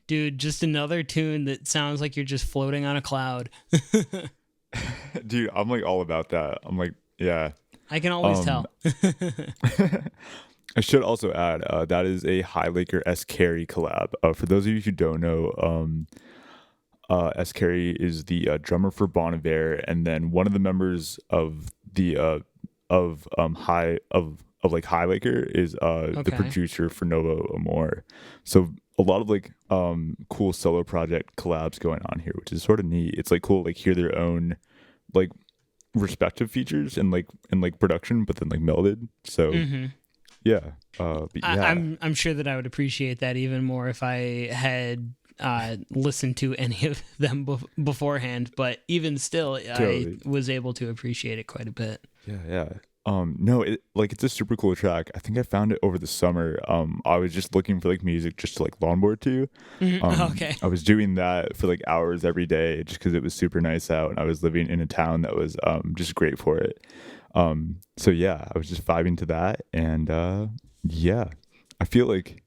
Dude, just another tune that sounds like you're just floating on a cloud. Dude, I'm like all about that. I'm like, yeah. I can always Um, tell. I should also add that is a Highlaker S Carey collab. For those of you who don't know, S Carey is the drummer for Bon Iver, and then one of the members of the like Highlaker is the Okay. producer for Novo Amor. So a lot of like cool solo project collabs going on here, which is sort of neat. It's like cool like hear their own like respective features and like production, but then like melded. So hmm yeah, but yeah, I'm sure that I would appreciate that even more if I had listened to any of them beforehand. But even still, I totally. was able to appreciate it quite a bit. Yeah, yeah. No, it's a super cool track. I think I found it over the summer. I was just looking for like music just to like longboard to. Okay. I was doing that for like hours every day just because it was super nice out, and I was living in a town that was just great for it. So yeah, I was just vibing to that, and yeah, I feel like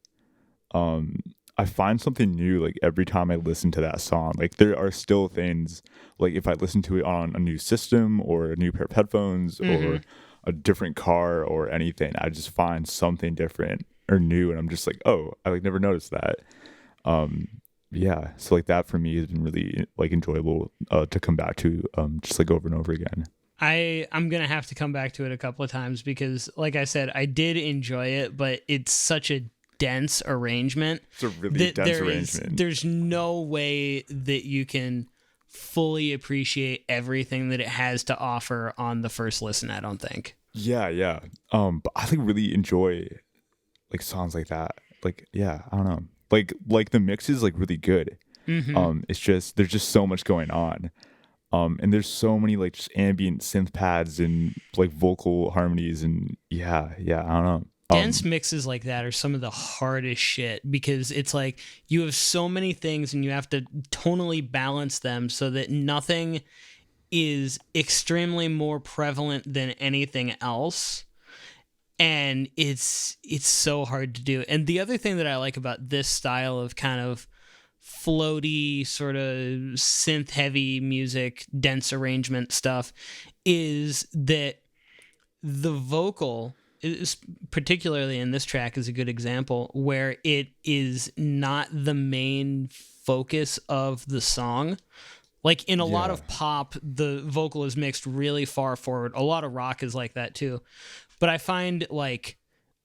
um I find something new like every time I listen to that song. Like there are still things like if I listen to it on a new system or a new pair of headphones hmm or a different car or anything, I just find something different or new, and I'm just like, oh, I like never noticed that. Um, yeah, so like that for me has been really like enjoyable to come back to just like over and over again. I'm gonna have to come back to it a couple of times because, like I said, I did enjoy it, but it's such a dense arrangement It's a really that dense arrangement. there's no way that you can fully appreciate everything that it has to offer on the first listen. I don't think. Yeah, yeah. But I like really enjoy like songs like that. Like, yeah, I don't know. Like the mix is like really good. hmm It's just there's just so much going on. And there's so many like just ambient synth pads and like vocal harmonies and yeah, yeah, I don't know. Dense mixes like that are some of the hardest shit because it's like you have so many things and you have to tonally balance them so that nothing is extremely more prevalent than anything else, and it's so hard to do. And the other thing that I like about this style of kind of floaty sort of synth heavy music dense arrangement stuff is that the vocal is, particularly in this track, is a good example where it is not the main focus of the song. Like in a lot Yeah, of pop, the vocal is mixed really far forward. A lot of rock is like that too. But I find like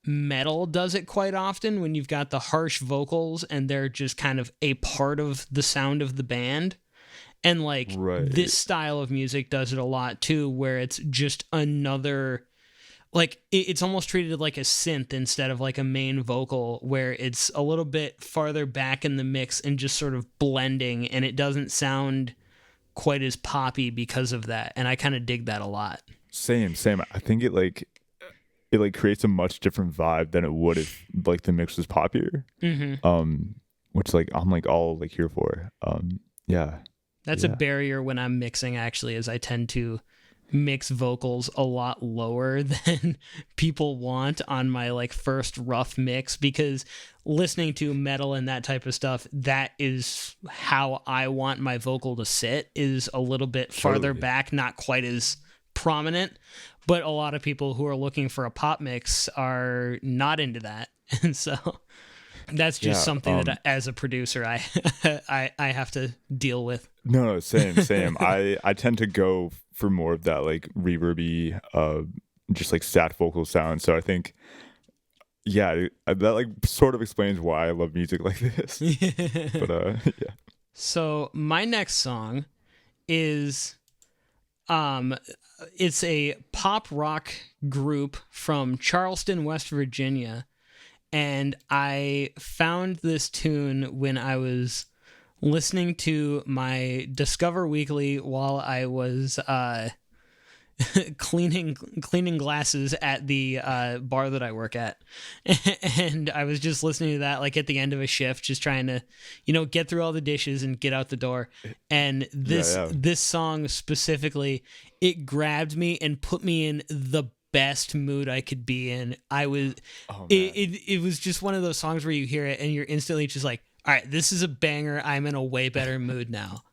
metal does it quite often when you've got the harsh vocals and they're just kind of a part of the sound of the band. And like right. this style of music does it a lot too, where it's just another, like it's almost treated like a synth instead of like a main vocal, where it's a little bit farther back in the mix and just sort of blending, and it doesn't sound quite as poppy because of that. And I kind of dig that a lot. Same, same. I think it like creates a much different vibe than it would if like the mix was poppier. hmm Which like I'm like all like here for. Yeah, That's a yeah. barrier when I'm mixing, actually, is I tend to mix vocals a lot lower than people want on my like first rough mix, because listening to metal and that type of stuff, that is how I want my vocal to sit, is a little bit farther Totally. back, not quite as prominent. But a lot of people who are looking for a pop mix are not into that. And so that's just Yeah. something that as a producer I have to deal with. No, no, same, same. I tend to go for more of that like reverby, just like sat vocal sound. So I think, yeah, that like sort of explains why I love music like this. But yeah, So my next song is um it's a pop rock group from Charleston, West Virginia, and I found this tune when I was listening to my Discover Weekly while I was cleaning glasses at the bar that I work at, and I was just listening to that like at the end of a shift, just trying to, get through all the dishes and get out the door. And yeah, this yeah. this song specifically, it grabbed me and put me in the best mood I could be in. I was Oh it, man, it it was just one of those songs where you hear it and you're instantly just like, All right, this is a banger. I'm in a way better mood now.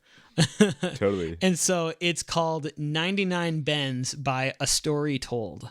Totally. And so it's called 99 Bends by A Story Told.